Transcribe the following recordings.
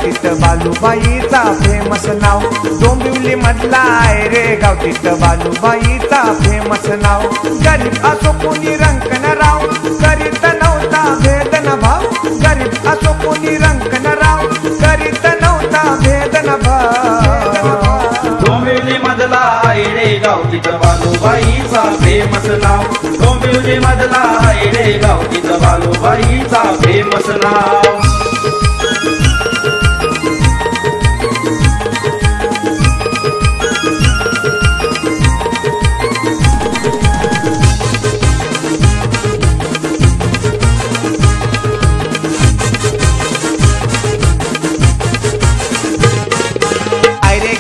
गावतीत बालूबाईचा famous नाव, डोंबिवली मधला आहे रे गावतीत बालूबाईचा famous नाव। गरीब असो कोणी रंकन राव, करीत नव्हता भेद न भाव, गरीब असो कोणी रंकन राव, करीत नव्हता भेद न भाव। डोंबिवली मधला आहे रे गावतीत बालूबाईचा फेमस नाव, डोंबिवली मधला आहे रे गावतीत बालूबाईचा फेमस नाव।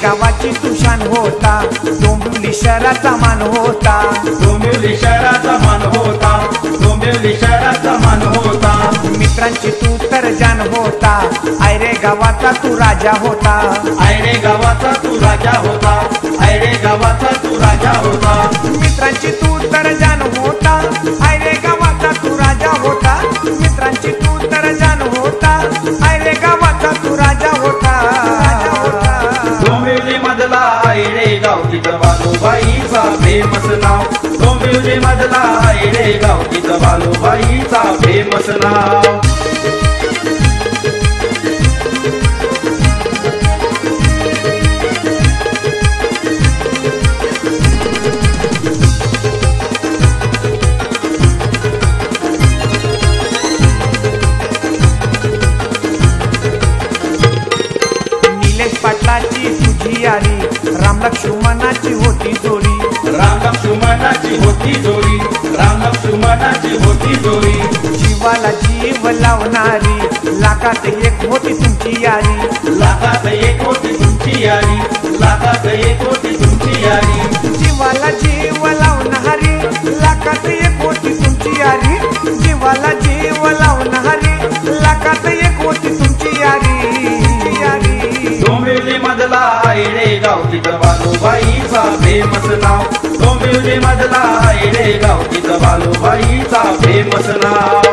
गावाची तुशान होता, डोंबिवली शहराचा मान होता, डोंबिवली शहराचा मान होता, डोंबिवली शहराचा मान होता। मित्रांची तू तर जान होता, आयरे गावाचा तू राजा होता, आयरे गावाचा तू राजा होता, आयरे गावाचा तू राजा होता। मित्रांची तू तर जान होता, आयरे गावाचा तू राजा होता, मित्रांची तू तर जान होता, आयरे गावाचा तू राजा होता। डोंबिवली मधला आहे रे गावतीत बालूबाईचा फेमस नाव, डोंबिवली मधला आहे रे गावतीत बालूबाईचा फेमस नाव। पाटलाची तुझी आली, राम लक्ष्मणाची होती जोडी, राम लक्ष्मणाची होती जोडी, राम लक्ष्मणाची होती जोडी। जीवाला जीव लावणारी, लाखात एक होती तुमची यारी, लाखात एक होती तुमची यारी, लाखात एक होती तुमची यारी। जीवाला जीव लावणारी, लाखात एक होती तुमची यारी, जीवाला जीव लावणारी, लाखात एक होती तुमची यारी। डोंबिवली मधला आहे रे गावतीत बालूबाईचा फेमस नाव, डोंबिवली मधला आहे रे गावतीत बालूबाईचा फेमस नाव।